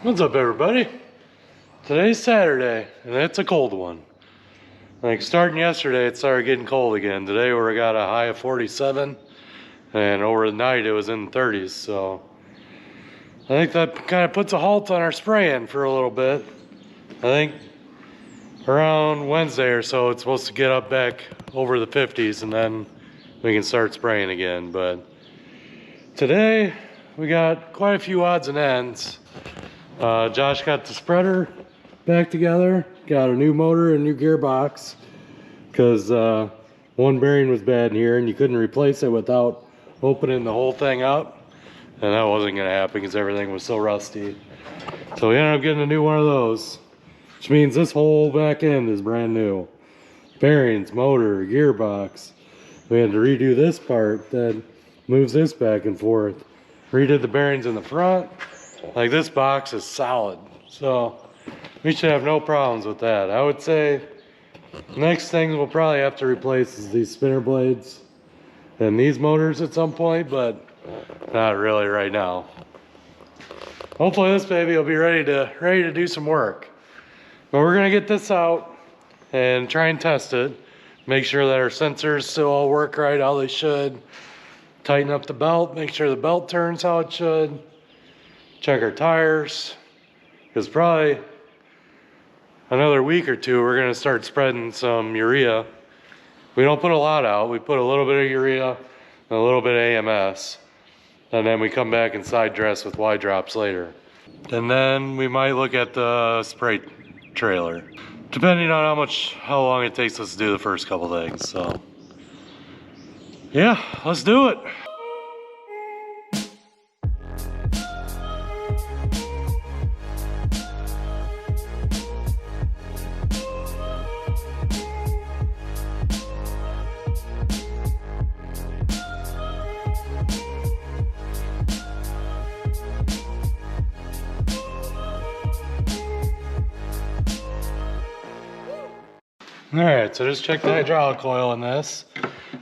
What's up, everybody? Today's Saturday, and it's a cold one. Like starting yesterday, it started getting cold again. Today we got a high of 47, and over the night it was in the 30s. So I think that kind of puts a halt on our spraying for a little bit. I think around Wednesday or so, it's supposed to get up back over the 50s, and then we can start spraying again. But today we got quite a few odds and ends. Josh got the spreader back together, got a new motor and new gearbox because one bearing was bad in here and you couldn't replace it without opening the whole thing up, and that wasn't going to happen because everything was so rusty. So we ended up getting a new one of those, which means this whole back end is brand new. Bearings, motor, gearbox. We had to redo this part that moves this back and forth. Redid the bearings in the front. Like, this box is solid, so we should have no problems with that. I would say next thing we'll probably have to replace is these spinner blades and these motors at some point, but not really right now. Hopefully this baby will be ready to do some work. But we're gonna get this out and try and test it. Make sure that our sensors still all work right, how they should. Tighten up the belt, make sure the belt turns how it should. Check our tires, because probably another week or two we're going to start spreading some urea. We don't put a lot out, we put a little bit of urea and a little bit of AMS, and then we come back and side dress with Y drops later. And then we might look at the spray trailer, depending on how long it takes us to do the first couple things. So yeah, let's do it. Alright, so just check the hydraulic oil in this.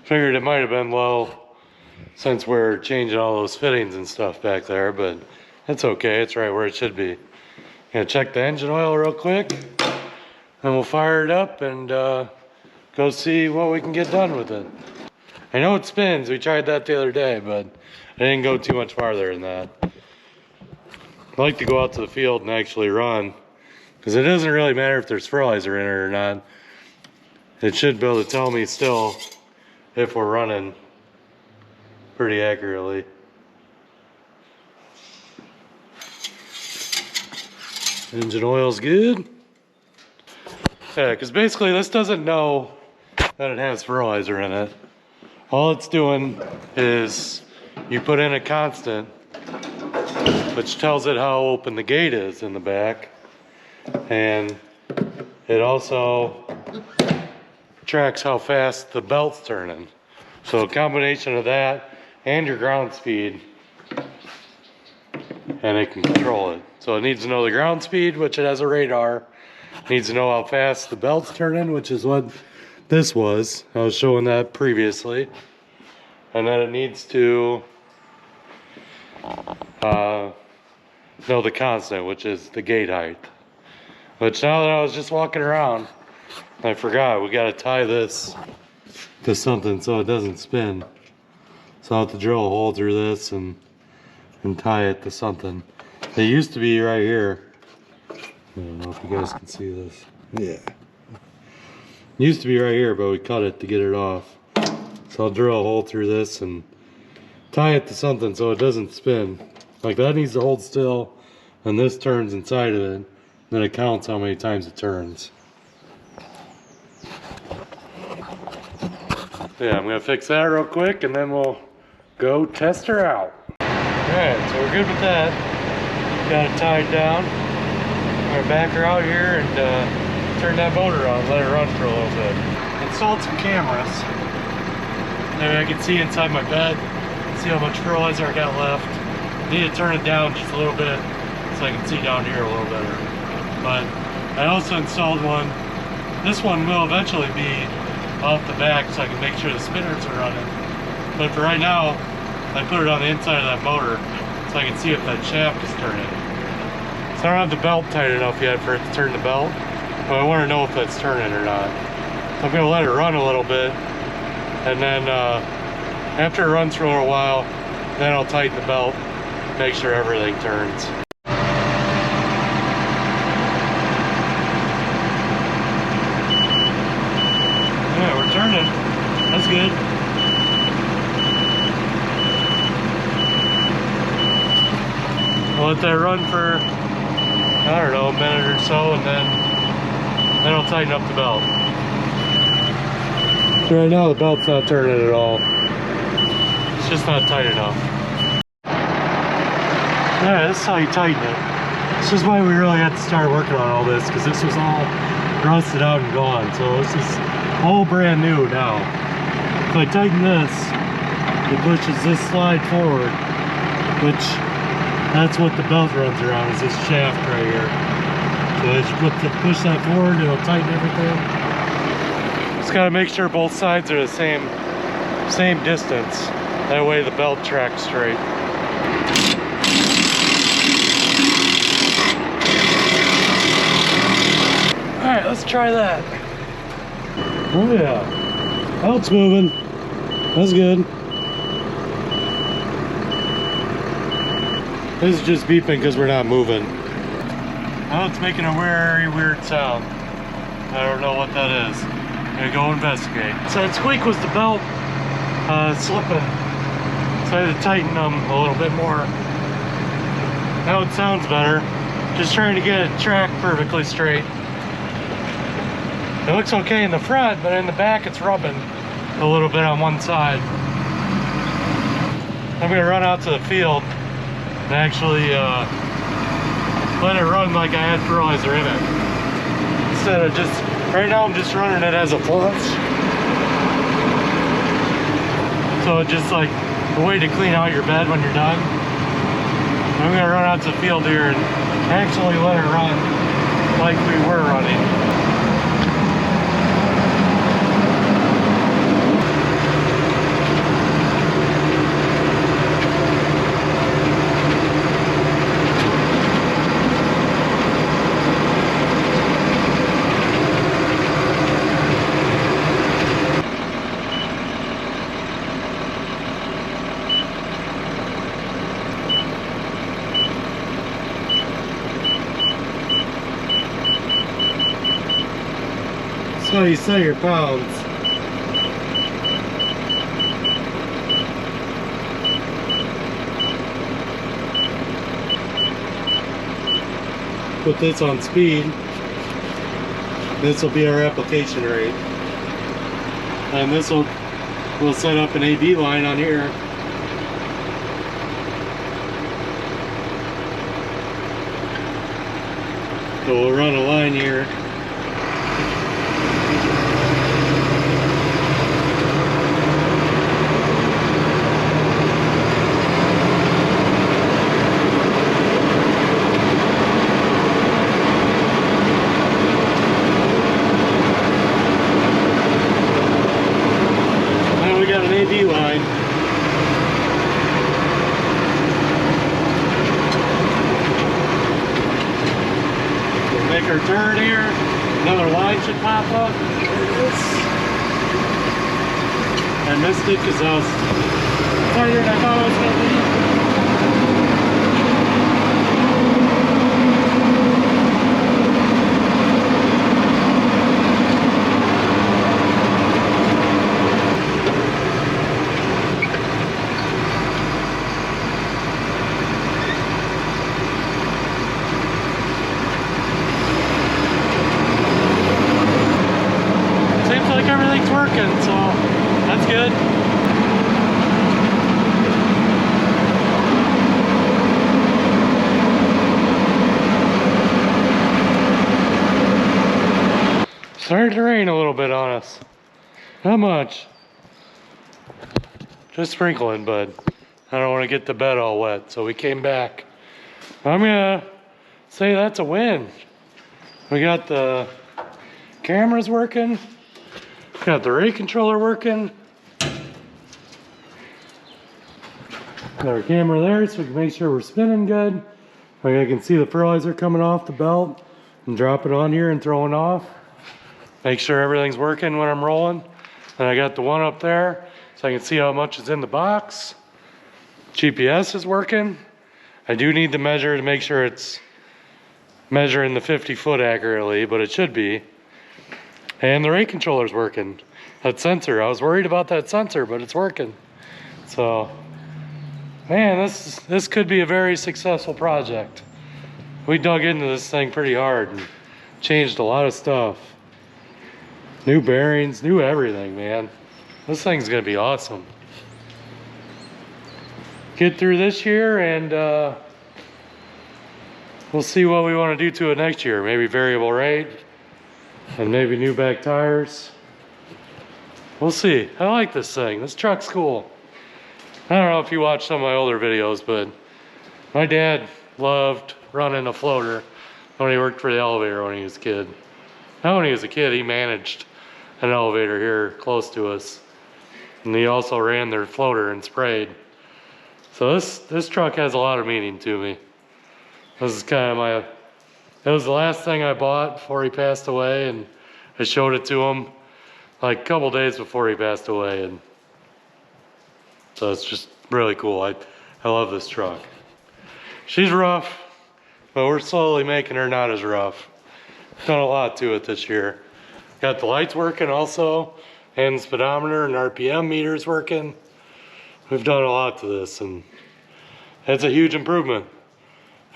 Figured it might have been low since we're changing all those fittings and stuff back there, but it's okay, it's right where it should be. Gonna check the engine oil real quick, then we'll fire it up and go see what we can get done with it. I know it spins, we tried that the other day, but I didn't go too much farther than that. I like to go out to the field and actually run, because it doesn't really matter if there's fertilizer in it or not. It should be able to tell me still if we're running pretty accurately. Engine oil's good. Yeah, because basically this doesn't know that it has fertilizer in it. All it's doing is you put in a constant, which tells it how open the gate is in the back, and it also tracks how fast the belt's turning. So a combination of that and your ground speed, and it can control it. So it needs to know the ground speed, which it has a radar. It needs to know how fast the belt's turning, which is what this was. I was showing that previously. And then it needs to know the constant, which is the gate height. Which now that I was just walking around, I forgot we gotta tie this to something so it doesn't spin. So I'll have to drill a hole through this and tie it to something. It used to be right here. I don't know if you guys can see this. Yeah. It used to be right here, but we cut it to get it off. So I'll drill a hole through this and tie it to something so it doesn't spin. Like, that needs to hold still, and this turns inside of it. Then it counts how many times it turns. Yeah, I'm gonna fix that real quick and then we'll go test her out. Alright, so we're good with that. Got it tied down. I'm gonna back her out here and turn that motor on, let it run for a little bit. Installed some cameras. Maybe I can see inside my bed, see how much fertilizer I got left. Need to turn it down just a little bit so I can see down here a little better. But I also installed one. This one will eventually be off the back so I can make sure the spinners are running. But for right now, I put it on the inside of that motor so I can see if that shaft is turning. So don't have the belt tight enough yet for it to turn the belt, but I want to know if it's turning or not. So I'm going to let it run a little bit, and then after it runs for a little while, then I'll tighten the belt, make sure everything turns. Yeah, we're turning. That's good. I'll let that run for, I don't know, a minute or so, and then I'll tighten up the belt. So right now the belt's not turning at all. It's just not tight enough. Yeah, this is how you tighten it. This is why we really had to start working on all this, because this was all rusted out and gone. So this is all brand new now. If I tighten this, it pushes this slide forward, which that's what the belt runs around, is this shaft right here. So as you push that forward, it'll tighten everything. Just gotta make sure both sides are the same distance. That way the belt tracks straight. Alright, let's try that. Oh yeah. Belt's moving. That's good. This is just beeping because we're not moving. Now it's making a very weird sound. I don't know what that is. I'm gonna go investigate. So that squeak was the belt slipping. So I had to tighten them a little bit more. Now it sounds better. Just trying to get it tracked perfectly straight. It looks okay in the front, but in the back it's rubbing a little bit on one side. I'm gonna run out to the field and actually let it run like I had fertilizer in it. Instead of just, right now I'm just running it as a flush. So it's just like a way to clean out your bed when you're done. I'm gonna run out to the field here and actually let it run like we were running. That's how you set your pounds. Put this on speed. This will be our application rate. And this will, we'll set up an AB line on here. So we'll run a line here. AB line. We'll make our turn here. Another line should pop up. There it is. I missed it because I was tighter than I thought I was going to be. Everything's working, so that's good. Started to rain a little bit on us. Not much. Just sprinkling, but I don't want to get the bed all wet, so we came back. I'm gonna say that's a win. We got the cameras working. Got the rate controller working. Got our camera there so we can make sure we're spinning good. Like I can see the fertilizer coming off the belt and drop it on here and throwing off. Make sure everything's working when I'm rolling. And I got the one up there so I can see how much is in the box. GPS is working. I do need to measure to make sure it's measuring the 50 foot accurately, but it should be. And the rate controller's working. That sensor, I was worried about that sensor, but it's working. So, man, this could be a very successful project. We dug into this thing pretty hard and changed a lot of stuff. New bearings, new everything, man. This thing's gonna be awesome. Get through this year and we'll see what we want to do to it next year. Maybe variable rate and maybe new back tires. We'll see. I like this thing. This truck's cool. I don't know if you watched some of my older videos, but my dad loved running a floater when he worked for the elevator when he was a kid. Not when he was a kid, he managed an elevator here close to us. And he also ran their floater and sprayed. So this truck has a lot of meaning to me. This is kind of it was the last thing I bought before he passed away, and I showed it to him like a couple days before he passed away, and so it's just really cool. I love this truck. She's rough, but we're slowly making her not as rough. Done a lot to it this year. Got the lights working also, and the speedometer and RPM meters working. We've done a lot to this, and it's a huge improvement.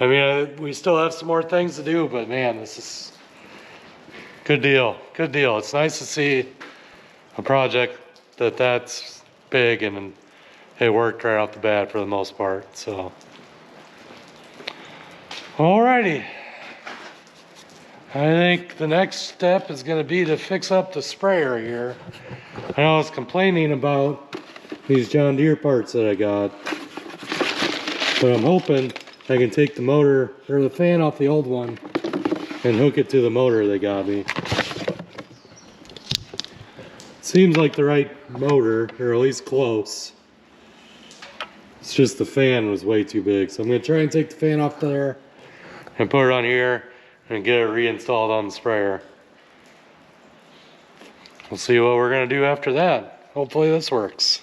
I mean, we still have some more things to do, but man, this is good deal. Good deal. It's nice to see a project that's big and it worked right off the bat for the most part. So, alrighty. I think the next step is going to be to fix up the sprayer here. I know I was complaining about these John Deere parts that I got, but I'm hoping I can take the motor or the fan off the old one and hook it to the motor they got me. Seems like the right motor, or at least close. It's just the fan was way too big, so I'm going to try and take the fan off there and put it on here and get it reinstalled on the sprayer. We'll see what we're going to do after that. Hopefully this works.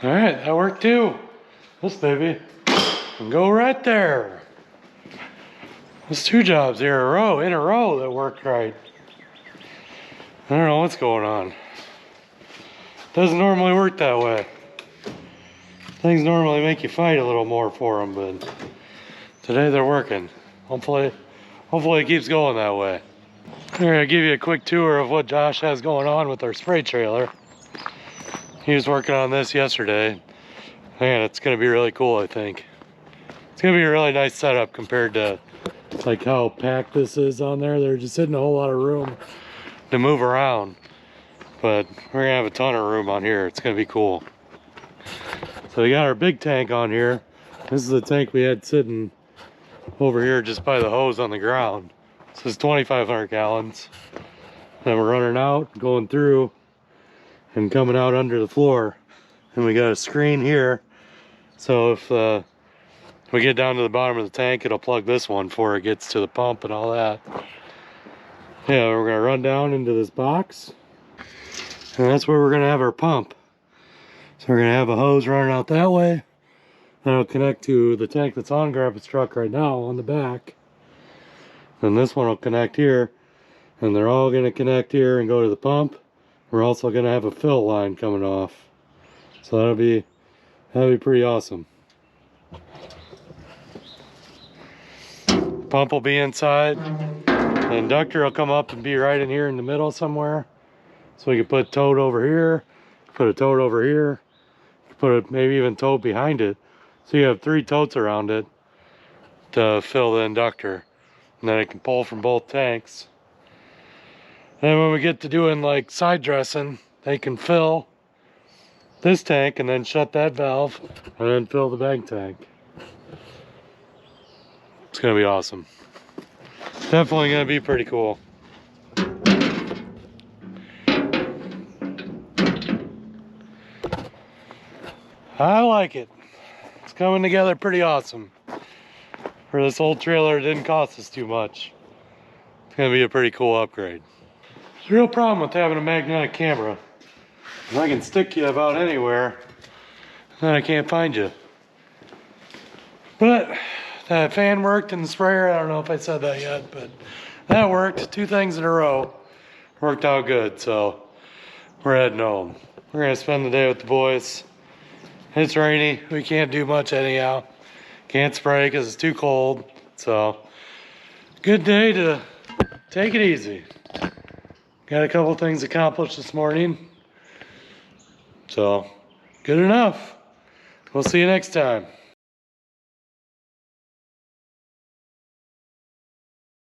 Alright, that worked too. This baby can go right there. There's 2 jobs here in a row that worked right. I don't know what's going on. Doesn't normally work that way. Things normally make you fight a little more for them, but today they're working. Hopefully it keeps going that way. I'm gonna give you a quick tour of what Josh has going on with our spray trailer. He was working on this yesterday. Man, it's gonna be really cool, I think. It's gonna be a really nice setup compared to like how packed this is on there. There just isn't a whole lot of room to move around, but we're gonna have a ton of room on here. It's gonna be cool. So we got our big tank on here. This is the tank we had sitting over here just by the hose on the ground. This is 2,500 gallons. And we're running out, going through, and coming out under the floor. And we got a screen here, so if we get down to the bottom of the tank, it'll plug this one before it gets to the pump and all that. Yeah, we're gonna run down into this box, and that's where we're gonna have our pump. So we're gonna have a hose running out that way, and it'll connect to the tank that's on Grandpa's truck right now on the back. And this one will connect here, and they're all gonna connect here and go to the pump. We're also gonna have a fill line coming off. So that'll be pretty awesome. Pump will be inside. The inductor will come up and be right in here in the middle somewhere. So we can put a tote over here, put a tote over here, put a maybe even tote behind it. So you have 3 totes around it to fill the inductor. And then it can pull from both tanks. And then when we get to doing like side dressing, they can fill this tank and then shut that valve and then fill the bank tank. It's gonna be awesome. Definitely gonna be pretty cool. I like it. It's coming together pretty awesome. For this old trailer, it didn't cost us too much. It's gonna be a pretty cool upgrade. There's a real problem with having a magnetic camera. I can stick you about anywhere, and then I can't find you. But that fan worked and the sprayer, I don't know if I said that yet, but that worked. 2 things in a row. Worked out good, so we're heading home. We're gonna spend the day with the boys. It's rainy, we can't do much anyhow. Can't spray because it's too cold, so good day to take it easy. Got a couple things accomplished this morning, so good enough. We'll see you next time.